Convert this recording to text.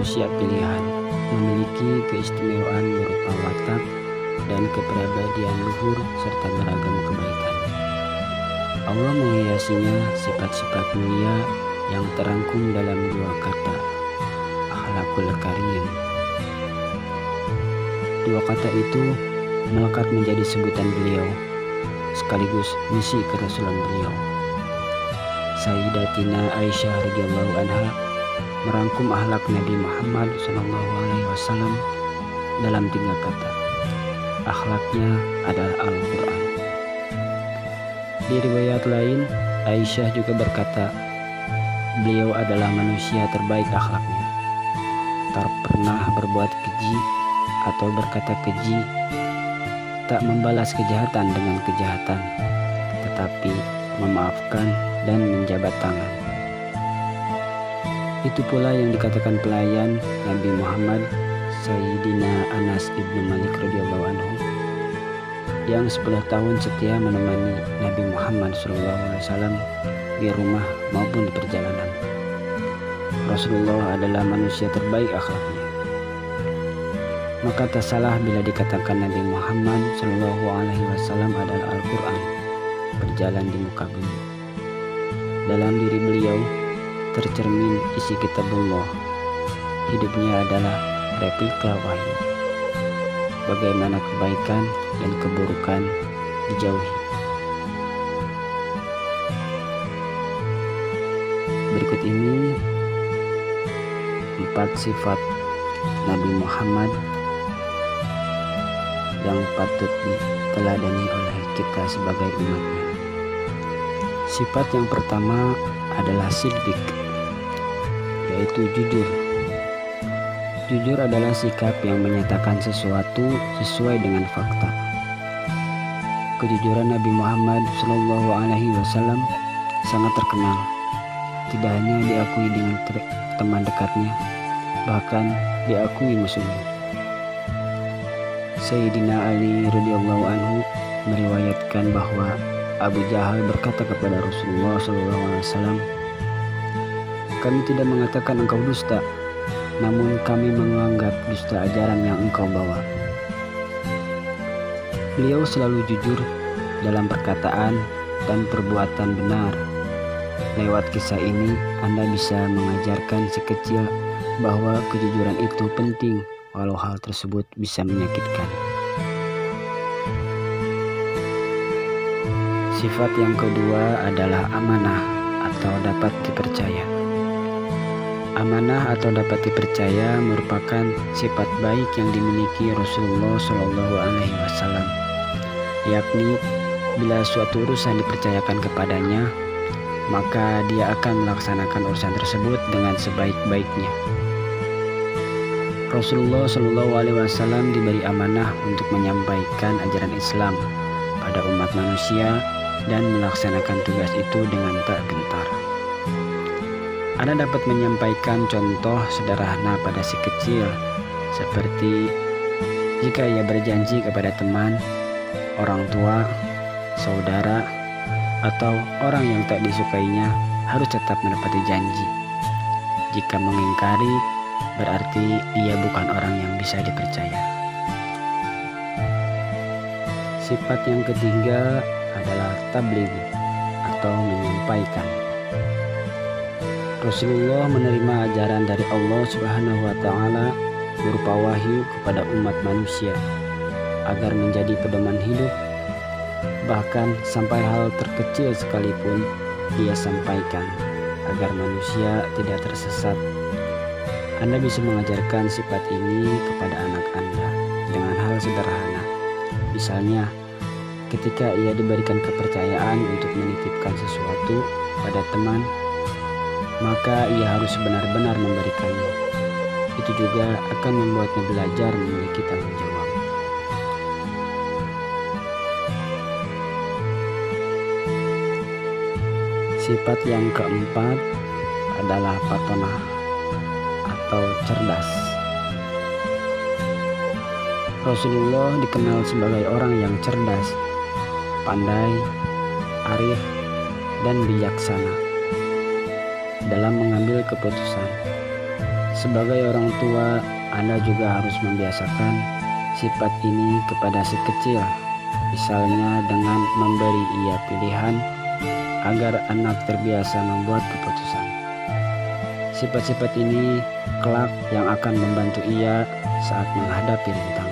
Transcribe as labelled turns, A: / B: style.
A: manusia pilihan, memiliki keistimewaan berupa watak dan kepribadian luhur serta beragam kebaikan. Allah menghiasinya sifat-sifat mulia yang terangkum dalam dua kata, akhlakul karim. Dua kata itu melekat menjadi sebutan beliau, sekaligus misi kerasulan beliau. Sayyidatina Aisyah radhiyallahu anha merangkum akhlak Nabi Muhammad SAW dalam 3 kata. Akhlaknya adalah Al-Quran. Di riwayat lain, Aisyah juga berkata, beliau adalah manusia terbaik akhlaknya. Tak pernah berbuat keji atau berkata keji, tak membalas kejahatan dengan kejahatan, tetapi memaafkan dan menjabat tangan. Itu pula yang dikatakan pelayan Nabi Muhammad, Sayyidina Anas ibnu Malik radhiyallahu anhu, yang 10 tahun setia menemani Nabi Muhammad SAW di rumah maupun di perjalanan. Rasulullah adalah manusia terbaik akhlaknya. Maka tak salah bila dikatakan Nabi Muhammad SAW adalah Al-Quran berjalan di muka bumi. Dalam diri beliau tercermin isi kitabullah. Hidupnya adalah replika wahyu. Bagaimana kebaikan dan keburukan dijauhi. Berikut ini 4 sifat Nabi Muhammad yang patut diteladani oleh kita sebagai umatnya. Sifat yang pertama adalah siddiq, yaitu jujur. Jujur adalah sikap yang menyatakan sesuatu sesuai dengan fakta. Kejujuran Nabi Muhammad SAW sangat terkenal. Tidak hanya diakui dengan teman dekatnya, bahkan diakui musuhnya. Sayyidina Ali radhiyallahu anhu meriwayatkan bahwa Abu Jahal berkata kepada Rasulullah SAW, "Kami tidak mengatakan engkau dusta, namun kami menganggap dusta ajaran yang engkau bawa." Beliau selalu jujur dalam perkataan dan perbuatan benar. Lewat kisah ini, Anda bisa mengajarkan si kecil bahwa kejujuran itu penting, walau hal tersebut bisa menyakitkan. Sifat yang kedua adalah amanah atau dapat dipercaya. Amanah atau dapat dipercaya merupakan sifat baik yang dimiliki Rasulullah SAW, yakni bila suatu urusan dipercayakan kepadanya, maka dia akan melaksanakan urusan tersebut dengan sebaik-baiknya. Rasulullah SAW diberi amanah untuk menyampaikan ajaran Islam pada umat manusia dan melaksanakan tugas itu dengan tak gentar. Anda dapat menyampaikan contoh sederhana pada si kecil, seperti jika ia berjanji kepada teman, orang tua, saudara, atau orang yang tak disukainya harus tetap menepati janji. Jika mengingkari, berarti ia bukan orang yang bisa dipercaya. Sifat yang ketiga adalah tabligh atau menyampaikan. Rasulullah menerima ajaran dari Allah Subhanahu wa taala berupa wahyu kepada umat manusia agar menjadi pedoman hidup. Bahkan sampai hal terkecil sekalipun dia sampaikan agar manusia tidak tersesat. Anda bisa mengajarkan sifat ini kepada anak Anda dengan hal sederhana. Misalnya, ketika ia diberikan kepercayaan untuk menitipkan sesuatu pada teman, maka ia harus benar-benar memberikannya. Itu juga akan membuatnya belajar memiliki tanggung jawab. Sifat yang keempat adalah patonah atau cerdas. Rasulullah dikenal sebagai orang yang cerdas, pandai, arif, dan bijaksana dalam mengambil keputusan. Sebagai orang tua, Anda juga harus membiasakan sifat ini kepada si kecil, misalnya dengan memberi ia pilihan agar anak terbiasa membuat keputusan. Sifat-sifat ini kelak yang akan membantu ia saat menghadapi rintangan.